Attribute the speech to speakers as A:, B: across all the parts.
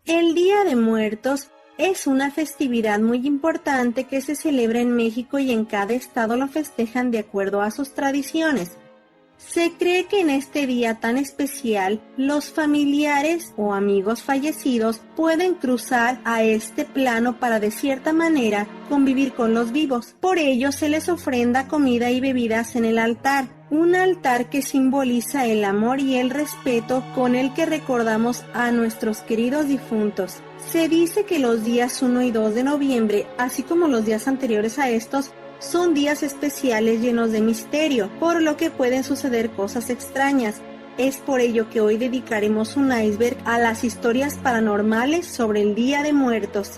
A: El Día de Muertos es una festividad muy importante que se celebra en México y en cada estado lo festejan de acuerdo a sus tradiciones. Se cree que en este día tan especial, los familiares o amigos fallecidos pueden cruzar a este plano para de cierta manera convivir con los vivos. Por ello se les ofrenda comida y bebidas en el altar, un altar que simboliza el amor y el respeto con el que recordamos a nuestros queridos difuntos. Se dice que los días 1 y 2 de noviembre, así como los días anteriores a estos, son días especiales llenos de misterio, por lo que pueden suceder cosas extrañas. Es por ello que hoy dedicaremos un iceberg a las historias paranormales sobre el Día de Muertos.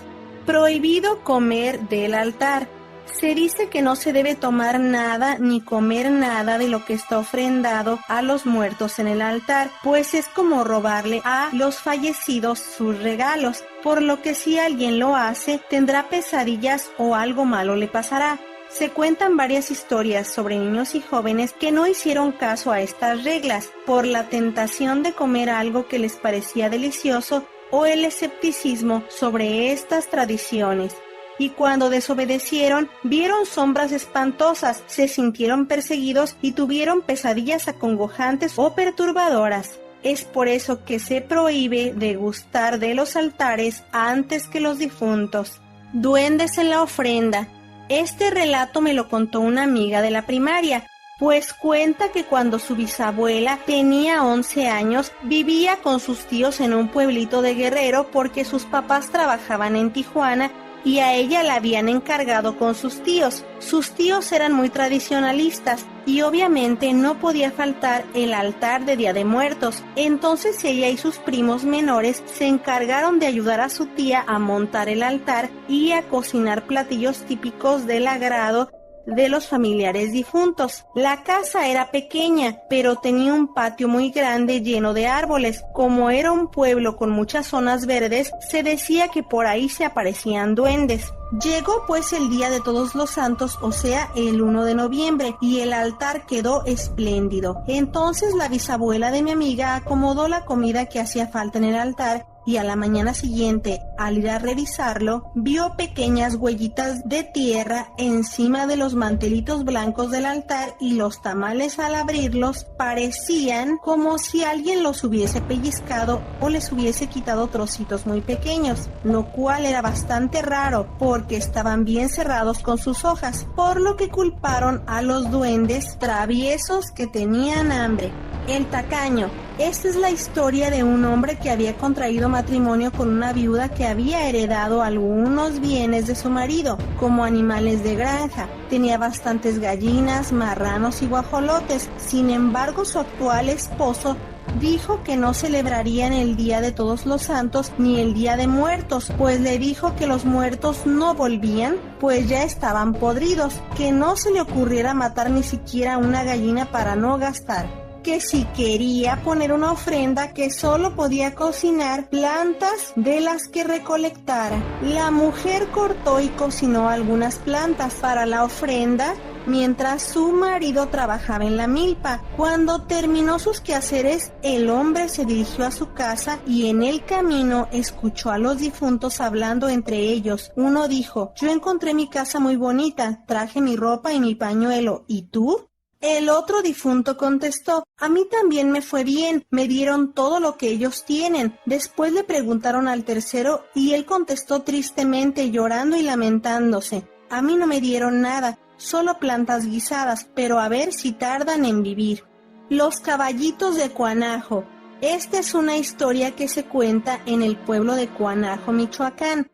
A: Prohibido comer del altar. Se dice que no se debe tomar nada ni comer nada de lo que está ofrendado a los muertos en el altar, pues es como robarle a los fallecidos sus regalos, por lo que si alguien lo hace, tendrá pesadillas o algo malo le pasará. Se cuentan varias historias sobre niños y jóvenes que no hicieron caso a estas reglas por la tentación de comer algo que les parecía delicioso o el escepticismo sobre estas tradiciones. Y cuando desobedecieron, vieron sombras espantosas, se sintieron perseguidos y tuvieron pesadillas acongojantes o perturbadoras. Es por eso que se prohíbe degustar de los altares antes que los difuntos. Duendes en la ofrenda. Este relato me lo contó una amiga de la primaria, pues cuenta que cuando su bisabuela tenía 11 años, vivía con sus tíos en un pueblito de Guerrero porque sus papás trabajaban en Tijuana y a ella la habían encargado con sus tíos. Sus tíos eran muy tradicionalistas y obviamente no podía faltar el altar de Día de Muertos. Entonces ella y sus primos menores se encargaron de ayudar a su tía a montar el altar y a cocinar platillos típicos del agrado de los familiares difuntos. La casa era pequeña, pero tenía un patio muy grande lleno de árboles. Como era un pueblo con muchas zonas verdes, se decía que por ahí se aparecían duendes. Llegó pues el Día de Todos los Santos, o sea, el 1 de noviembre, y el altar quedó espléndido. Entonces la bisabuela de mi amiga acomodó la comida que hacía falta en el altar, y a la mañana siguiente, al ir a revisarlo, vio pequeñas huellitas de tierra encima de los mantelitos blancos del altar y los tamales al abrirlos parecían como si alguien los hubiese pellizcado o les hubiese quitado trocitos muy pequeños, lo cual era bastante raro porque estaban bien cerrados con sus hojas, por lo que culparon a los duendes traviesos que tenían hambre. El tacaño. Esta es la historia de un hombre que había contraído matrimonio con una viuda que había heredado algunos bienes de su marido, como animales de granja. Tenía bastantes gallinas, marranos y guajolotes. Sin embargo, su actual esposo dijo que no celebrarían el Día de Todos los Santos ni el Día de Muertos, pues le dijo que los muertos no volvían, pues ya estaban podridos, que no se le ocurriera matar ni siquiera una gallina para no gastar, que si quería poner una ofrenda que solo podía cocinar plantas de las que recolectara. La mujer cortó y cocinó algunas plantas para la ofrenda mientras su marido trabajaba en la milpa. Cuando terminó sus quehaceres, el hombre se dirigió a su casa y en el camino escuchó a los difuntos hablando entre ellos. Uno dijo: «Yo encontré mi casa muy bonita, traje mi ropa y mi pañuelo, ¿y tú?». El otro difunto contestó: «A mí también me fue bien, me dieron todo lo que ellos tienen». Después le preguntaron al tercero y él contestó tristemente, llorando y lamentándose: «A mí no me dieron nada, solo plantas guisadas, pero a ver si tardan en vivir». Los caballitos de Cuanajo. Esta es una historia que se cuenta en el pueblo de Cuanajo, Michoacán.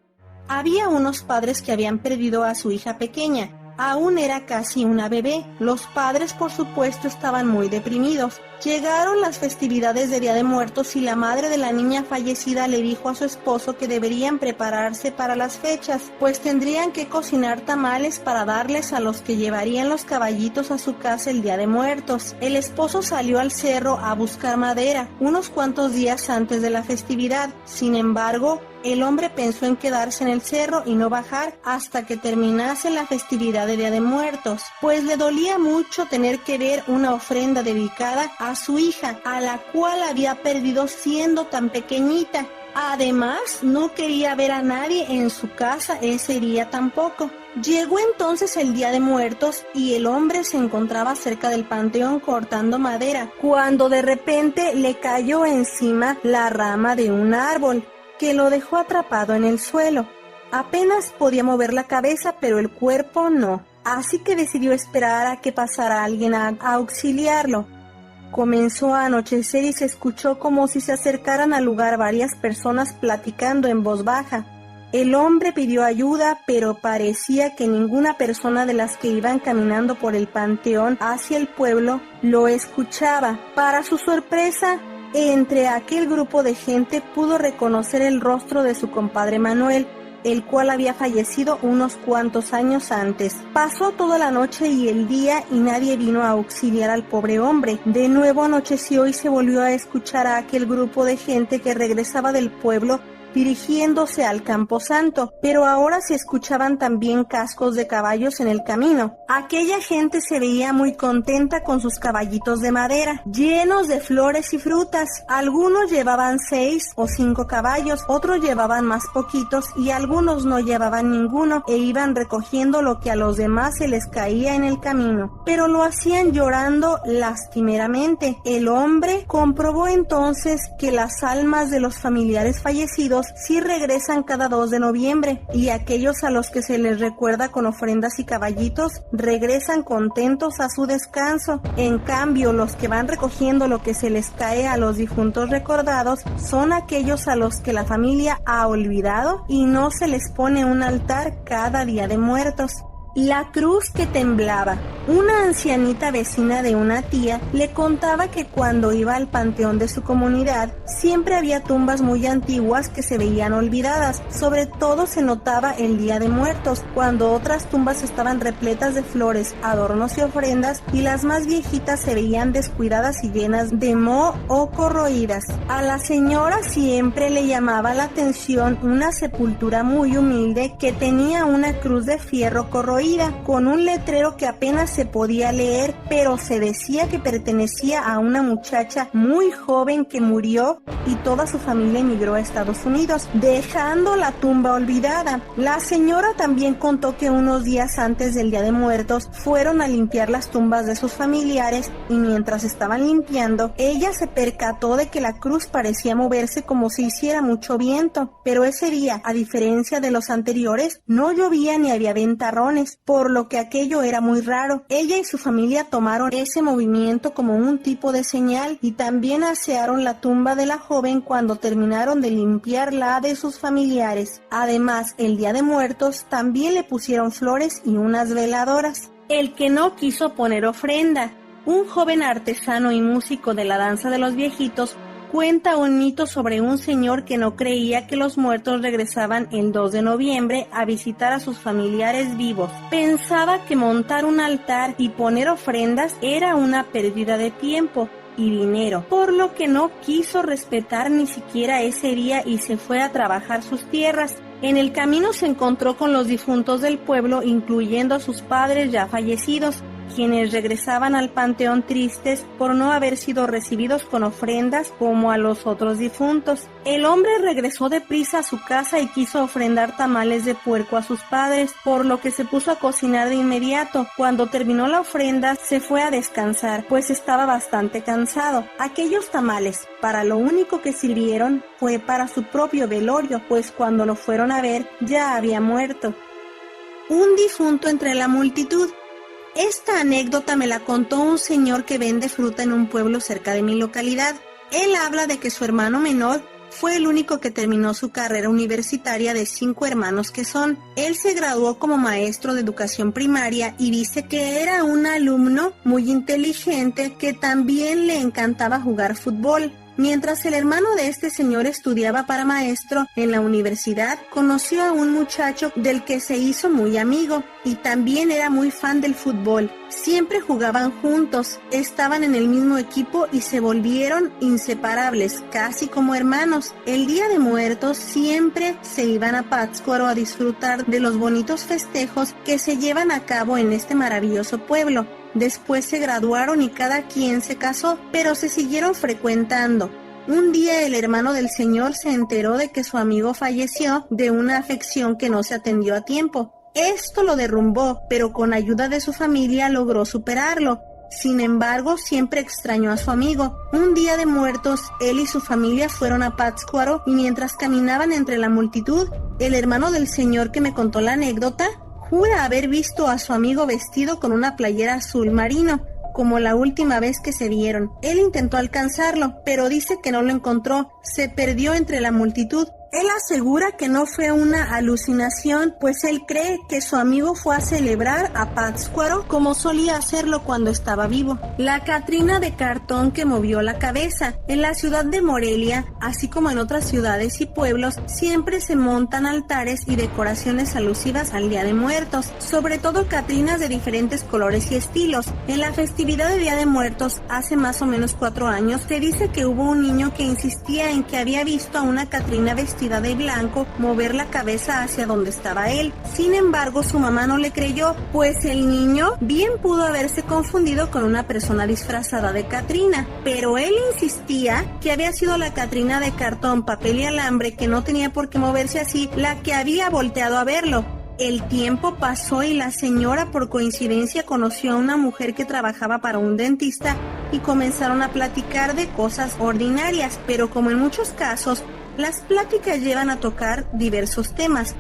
A: Había unos padres que habían perdido a su hija pequeña. Aún era casi una bebé. Los padres, por supuesto, estaban muy deprimidos. Llegaron las festividades de Día de Muertos y la madre de la niña fallecida le dijo a su esposo que deberían prepararse para las fechas, pues tendrían que cocinar tamales para darles a los que llevarían los caballitos a su casa el Día de Muertos. El esposo salió al cerro a buscar madera unos cuantos días antes de la festividad. Sin embargo, el hombre pensó en quedarse en el cerro y no bajar hasta que terminase la festividad de Día de Muertos, pues le dolía mucho tener que ver una ofrenda dedicada a su hija, a la cual había perdido siendo tan pequeñita. Además, no quería ver a nadie en su casa ese día tampoco. Llegó entonces el Día de Muertos y el hombre se encontraba cerca del panteón cortando madera, cuando de repente le cayó encima la rama de un árbol, que lo dejó atrapado en el suelo. Apenas podía mover la cabeza, pero el cuerpo no. Así que decidió esperar a que pasara alguien a auxiliarlo. Comenzó a anochecer y se escuchó como si se acercaran al lugar varias personas platicando en voz baja. El hombre pidió ayuda, pero parecía que ninguna persona de las que iban caminando por el panteón hacia el pueblo lo escuchaba. Para su sorpresa, entre aquel grupo de gente pudo reconocer el rostro de su compadre Manuel, el cual había fallecido unos cuantos años antes. Pasó toda la noche y el día y nadie vino a auxiliar al pobre hombre. De nuevo anocheció y se volvió a escuchar a aquel grupo de gente que regresaba del pueblo dirigiéndose al Camposanto, pero ahora se escuchaban también cascos de caballos en el camino. Aquella gente se veía muy contenta con sus caballitos de madera, llenos de flores y frutas. Algunos llevaban 6 o 5 caballos, otros llevaban más poquitos y algunos no llevaban ninguno e iban recogiendo lo que a los demás se les caía en el camino. Pero lo hacían llorando lastimeramente. El hombre comprobó entonces que las almas de los familiares fallecidos sí regresan cada 2 de noviembre y aquellos a los que se les recuerda con ofrendas y caballitos regresan contentos a su descanso. En cambio, los que van recogiendo lo que se les cae a los difuntos recordados son aquellos a los que la familia ha olvidado y no se les pone un altar cada Día de Muertos. La cruz que temblaba. Una ancianita vecina de una tía le contaba que cuando iba al panteón de su comunidad siempre había tumbas muy antiguas que se veían olvidadas. Sobre todo se notaba el Día de Muertos, cuando otras tumbas estaban repletas de flores, adornos y ofrendas, y las más viejitas se veían descuidadas y llenas de moho o corroídas. A la señora siempre le llamaba la atención una sepultura muy humilde que tenía una cruz de fierro corroída con un letrero que apenas se podía leer, pero se decía que pertenecía a una muchacha muy joven que murió y toda su familia emigró a Estados Unidos, dejando la tumba olvidada. La señora también contó que unos días antes del Día de Muertos fueron a limpiar las tumbas de sus familiares y mientras estaban limpiando, ella se percató de que la cruz parecía moverse como si hiciera mucho viento, pero ese día, a diferencia de los anteriores, no llovía ni había ventarrones, por lo que aquello era muy raro. Ella y su familia tomaron ese movimiento como un tipo de señal y también asearon la tumba de la joven cuando terminaron de limpiar la de sus familiares. Además, el Día de Muertos también le pusieron flores y unas veladoras. El que no quiso poner ofrenda. Un joven artesano y músico de la danza de los viejitos cuenta un mito sobre un señor que no creía que los muertos regresaban el 2 de noviembre a visitar a sus familiares vivos. Pensaba que montar un altar y poner ofrendas era una pérdida de tiempo y dinero, por lo que no quiso respetar ni siquiera ese día y se fue a trabajar sus tierras. En el camino se encontró con los difuntos del pueblo, incluyendo a sus padres ya fallecidos, quienes regresaban al panteón tristes por no haber sido recibidos con ofrendas como a los otros difuntos. El hombre regresó deprisa a su casa y quiso ofrendar tamales de puerco a sus padres, por lo que se puso a cocinar de inmediato. Cuando terminó la ofrenda, se fue a descansar, pues estaba bastante cansado. Aquellos tamales, para lo único que sirvieron, fue para su propio velorio, pues cuando lo fueron a ver, ya había muerto. Un difunto entre la multitud. Esta anécdota me la contó un señor que vende fruta en un pueblo cerca de mi localidad. Él habla de que su hermano menor fue el único que terminó su carrera universitaria de 5 hermanos que son. Él se graduó como maestro de educación primaria y dice que era un alumno muy inteligente que también le encantaba jugar fútbol. Mientras el hermano de este señor estudiaba para maestro en la universidad, conoció a un muchacho del que se hizo muy amigo y también era muy fan del fútbol. Siempre jugaban juntos, estaban en el mismo equipo y se volvieron inseparables, casi como hermanos. El Día de Muertos siempre se iban a Pátzcuaro a disfrutar de los bonitos festejos que se llevan a cabo en este maravilloso pueblo. Después se graduaron y cada quien se casó, pero se siguieron frecuentando. Un día el hermano del señor se enteró de que su amigo falleció de una afección que no se atendió a tiempo. Esto lo derrumbó, pero con ayuda de su familia logró superarlo. Sin embargo, siempre extrañó a su amigo. Un día de muertos, él y su familia fueron a Pátzcuaro y mientras caminaban entre la multitud, el hermano del señor que me contó la anécdota jura haber visto a su amigo vestido con una playera azul marino, como la última vez que se vieron. Él intentó alcanzarlo, pero dice que no lo encontró, se perdió entre la multitud. Él asegura que no fue una alucinación, pues él cree que su amigo fue a celebrar a Pátzcuaro como solía hacerlo cuando estaba vivo. La Catrina de cartón que movió la cabeza. En la ciudad de Morelia, así como en otras ciudades y pueblos, siempre se montan altares y decoraciones alusivas al Día de Muertos, sobre todo catrinas de diferentes colores y estilos. En la festividad de Día de Muertos, hace más o menos 4 años, se dice que hubo un niño que insistía en que había visto a una Catrina vestida de blanco mover la cabeza hacia donde estaba él. Sin embargo, su mamá no le creyó, pues el niño bien pudo haberse confundido con una persona disfrazada de Catrina, pero él insistía que había sido la Catrina de cartón, papel y alambre, que no tenía por qué moverse así, la que había volteado a verlo. El tiempo pasó y la señora por coincidencia conoció a una mujer que trabajaba para un dentista y comenzaron a platicar de cosas ordinarias, pero como en muchos casos, las pláticas llevan a tocar diversos temas.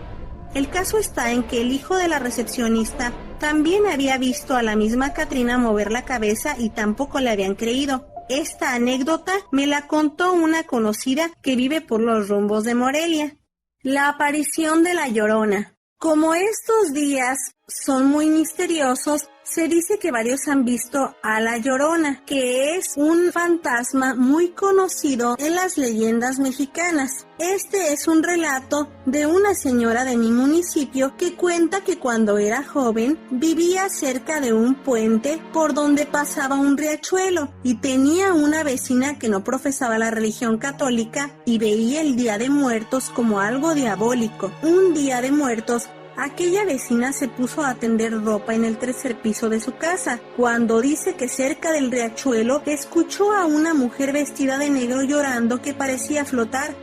A: El caso está en que el hijo de la recepcionista también había visto a la misma Catrina mover la cabeza y tampoco le habían creído. Esta anécdota me la contó una conocida que vive por los rumbos de Morelia. La aparición de la Llorona. Como estos días son muy misteriosos, se dice que varios han visto a la Llorona, que es un fantasma muy conocido en las leyendas mexicanas. Este es un relato de una señora de mi municipio que cuenta que cuando era joven vivía cerca de un puente por donde pasaba un riachuelo y tenía una vecina que no profesaba la religión católica y veía el Día de Muertos como algo diabólico. Un Día de Muertos, aquella vecina se puso a tender ropa en el tercer piso de su casa, cuando dice que cerca del riachuelo escuchó a una mujer vestida de negro llorando que parecía flotar.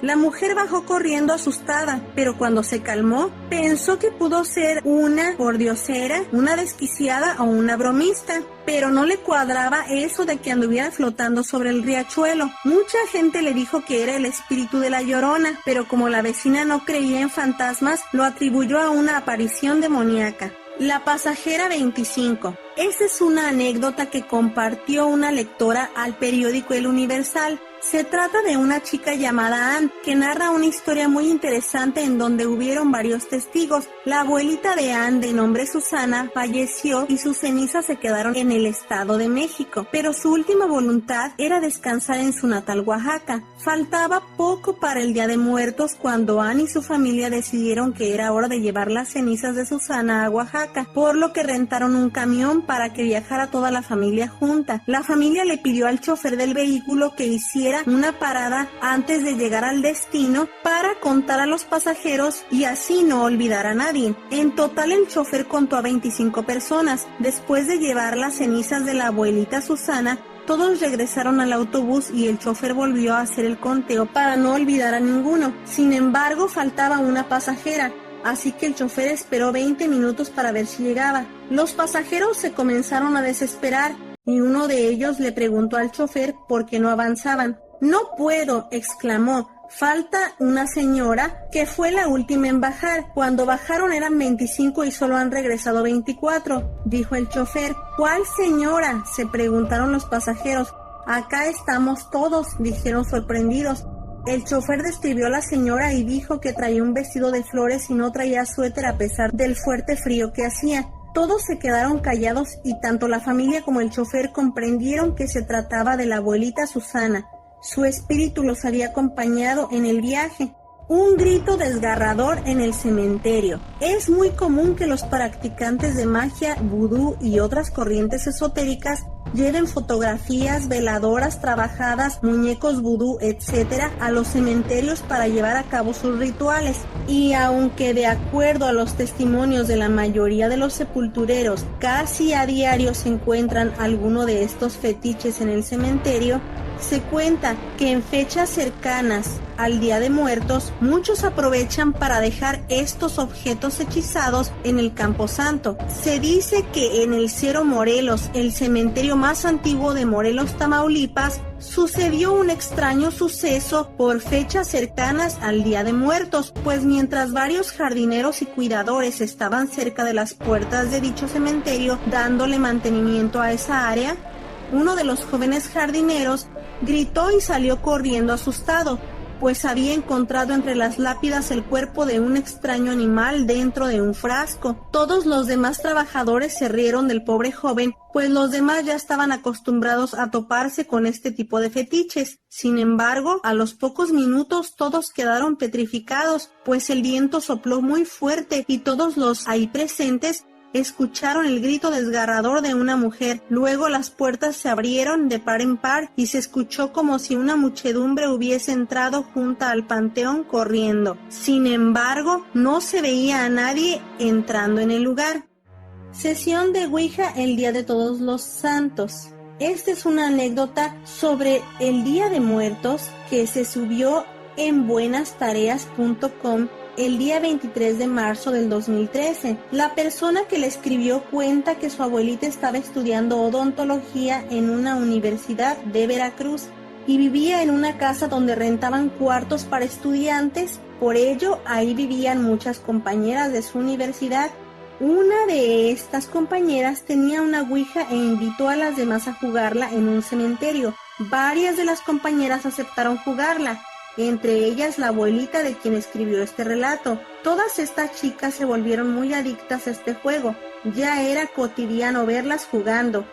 A: La mujer bajó corriendo asustada, pero cuando se calmó, pensó que pudo ser una pordiosera, una desquiciada o una bromista, pero no le cuadraba eso de que anduviera flotando sobre el riachuelo. Mucha gente le dijo que era el espíritu de la Llorona, pero como la vecina no creía en fantasmas, lo atribuyó a una aparición demoníaca. La pasajera 25. Esta es una anécdota que compartió una lectora al periódico El Universal. Se trata de una chica llamada Ann, que narra una historia muy interesante en donde hubieron varios testigos. La abuelita de Ann, de nombre Susana, falleció y sus cenizas se quedaron en el Estado de México, pero su última voluntad era descansar en su natal Oaxaca. Faltaba poco para el Día de Muertos cuando Ann y su familia decidieron que era hora de llevar las cenizas de Susana a Oaxaca, por lo que rentaron un camión para que viajara toda la familia junta. La familia le pidió al chofer del vehículo que hiciera una parada antes de llegar al destino para contar a los pasajeros y así no olvidar a nadie. En total el chofer contó a 25 personas. Después de llevar las cenizas de la abuelita Susana, todos regresaron al autobús y el chofer volvió a hacer el conteo para no olvidar a ninguno. Sin embargo, faltaba una pasajera, así que el chofer esperó 20 minutos para ver si llegaba. Los pasajeros se comenzaron a desesperar y uno de ellos le preguntó al chofer por qué no avanzaban. «No puedo», exclamó, «falta una señora que fue la última en bajar. Cuando bajaron eran 25 y solo han regresado 24», dijo el chofer. «¿Cuál señora?», se preguntaron los pasajeros. «Acá estamos todos», dijeron sorprendidos. El chofer describió a la señora y dijo que traía un vestido de flores y no traía suéter a pesar del fuerte frío que hacía. Todos se quedaron callados y tanto la familia como el chofer comprendieron que se trataba de la abuelita Susana. Su espíritu los había acompañado en el viaje. Un grito desgarrador en el cementerio. Es muy común que los practicantes de magia, vudú y otras corrientes esotéricas lleven fotografías, veladoras trabajadas, muñecos vudú, etc. a los cementerios para llevar a cabo sus rituales. Y aunque de acuerdo a los testimonios de la mayoría de los sepultureros, casi a diario se encuentran alguno de estos fetiches en el cementerio, Se cuenta que en fechas cercanas al Día de Muertos, muchos aprovechan para dejar estos objetos hechizados en el Camposanto. Se dice que en el Cerro Morelos, el cementerio más antiguo de Morelos, Tamaulipas, sucedió un extraño suceso por fechas cercanas al Día de Muertos, pues mientras varios jardineros y cuidadores estaban cerca de las puertas de dicho cementerio dándole mantenimiento a esa área, uno de los jóvenes jardineros gritó y salió corriendo asustado, pues había encontrado entre las lápidas el cuerpo de un extraño animal dentro de un frasco. Todos los demás trabajadores se rieron del pobre joven, pues los demás ya estaban acostumbrados a toparse con este tipo de fetiches. Sin embargo, a los pocos minutos todos quedaron petrificados, pues el viento sopló muy fuerte y todos los ahí presentes escucharon el grito desgarrador de una mujer. Luego las puertas se abrieron de par en par y se escuchó como si una muchedumbre hubiese entrado junto al panteón corriendo. Sin embargo, no se veía a nadie entrando en el lugar. Sesión de Ouija el Día de Todos los Santos. Esta es una anécdota sobre el Día de Muertos que se subió en buenastareas.com el día 23 de marzo del 2013. La persona que le escribió cuenta que su abuelita estaba estudiando odontología en una universidad de Veracruz y vivía en una casa donde rentaban cuartos para estudiantes. Por ello, ahí vivían muchas compañeras de su universidad. Una de estas compañeras tenía una ouija e invitó a las demás a jugarla en un cementerio. Varias de las compañeras aceptaron jugarla, entre ellas la abuelita de quien escribió este relato. Todas estas chicas se volvieron muy adictas a este juego. Ya era cotidiano verlas jugando.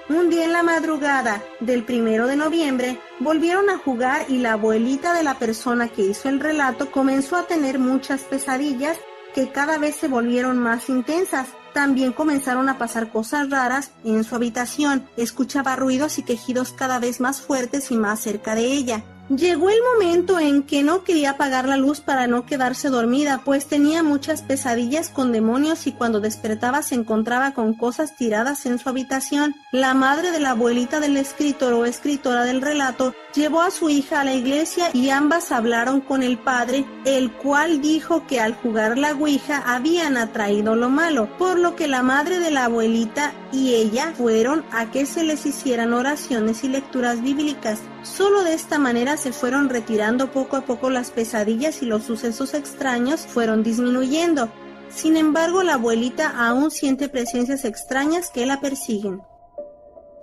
A: Un día en la madrugada del 1 de noviembre volvieron a jugar y la abuelita de la persona que hizo el relato comenzó a tener muchas pesadillas que cada vez se volvieron más intensas. También comenzaron a pasar cosas raras en su habitación. Escuchaba ruidos y quejidos cada vez más fuertes y más cerca de ella. Llegó el momento en que no quería apagar la luz para no quedarse dormida, pues tenía muchas pesadillas con demonios y cuando despertaba se encontraba con cosas tiradas en su habitación. La madre de la abuelita del escritor o escritora del relato llevó a su hija a la iglesia y ambas hablaron con el padre, el cual dijo que al jugar la ouija habían atraído lo malo, por lo que la madre de la abuelita y ella fueron a que se les hicieran oraciones y lecturas bíblicas. Solo de esta manera se fueron retirando poco a poco las pesadillas y los sucesos extraños fueron disminuyendo. Sin embargo, la abuelita aún siente presencias extrañas que la persiguen.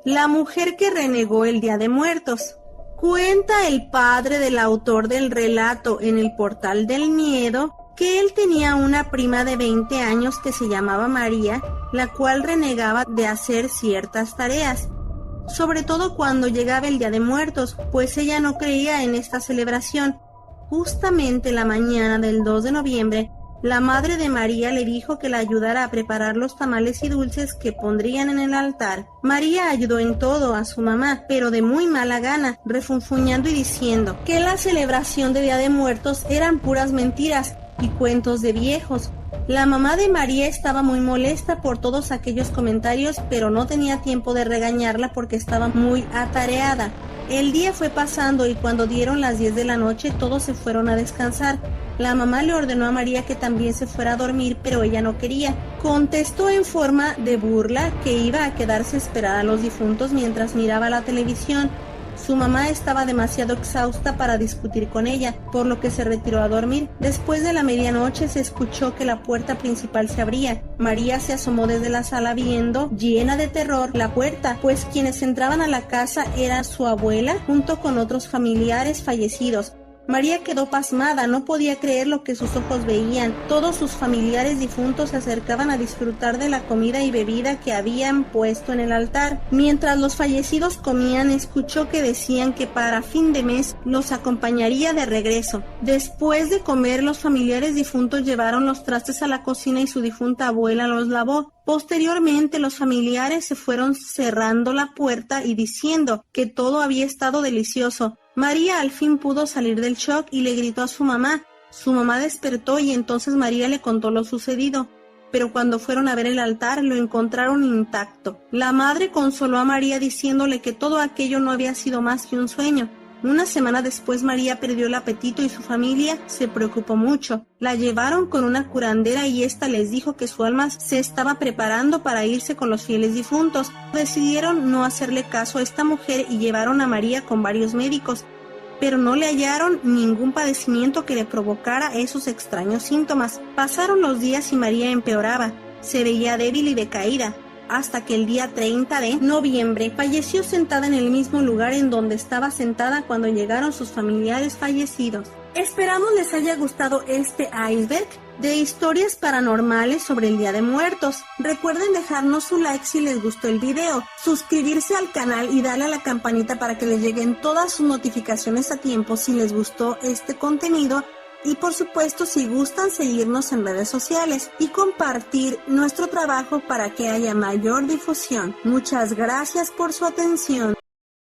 A: La mujer que renegó el Día de Muertos. Cuenta el padre del autor del relato en el Portal del Miedo que él tenía una prima de 20 años que se llamaba María, la cual renegaba de hacer ciertas tareas, sobre todo cuando llegaba el Día de Muertos, pues ella no creía en esta celebración. Justamente la mañana del 2 de noviembre, la madre de María le dijo que la ayudara a preparar los tamales y dulces que pondrían en el altar. María ayudó en todo a su mamá, pero de muy mala gana, refunfuñando y diciendo que la celebración de Día de Muertos eran puras mentiras y cuentos de viejos. La mamá de María estaba muy molesta por todos aquellos comentarios, pero no tenía tiempo de regañarla porque estaba muy atareada. El día fue pasando y cuando dieron las 10 de la noche todos se fueron a descansar. La mamá le ordenó a María que también se fuera a dormir, pero ella no quería. Contestó en forma de burla que iba a quedarse a esperar a los difuntos mientras miraba la televisión. Su mamá estaba demasiado exhausta para discutir con ella, por lo que se retiró a dormir. Después de la medianoche se escuchó que la puerta principal se abría. María se asomó desde la sala viendo, llena de terror, la puerta, pues quienes entraban a la casa era su abuela junto con otros familiares fallecidos. María quedó pasmada, no podía creer lo que sus ojos veían. Todos sus familiares difuntos se acercaban a disfrutar de la comida y bebida que habían puesto en el altar. Mientras los fallecidos comían, escuchó que decían que para fin de mes los acompañaría de regreso. Después de comer, los familiares difuntos llevaron los trastes a la cocina y su difunta abuela los lavó. Posteriormente, los familiares se fueron cerrando la puerta y diciendo que todo había estado delicioso. María al fin pudo salir del shock y le gritó a su mamá. Su mamá despertó y entonces María le contó lo sucedido. pero cuando fueron a ver el altar lo encontraron intacto. La madre consoló a María diciéndole que todo aquello no había sido más que un sueño. Una semana después María perdió el apetito y su familia se preocupó mucho. La llevaron con una curandera y ésta les dijo que su alma se estaba preparando para irse con los fieles difuntos. Decidieron no hacerle caso a esta mujer y llevaron a María con varios médicos, pero no le hallaron ningún padecimiento que le provocara esos extraños síntomas. Pasaron los días y María empeoraba, se veía débil y decaída, hasta que el día 30 de noviembre falleció sentada en el mismo lugar en donde estaba sentada cuando llegaron sus familiares fallecidos. Esperamos les haya gustado este iceberg de historias paranormales sobre el Día de Muertos. Recuerden dejarnos su like si les gustó el video, suscribirse al canal y darle a la campanita para que les lleguen todas sus notificaciones a tiempo si les gustó este contenido. Y por supuesto, si gustan, seguirnos en redes sociales y compartir nuestro trabajo para que haya mayor difusión. Muchas gracias por su atención.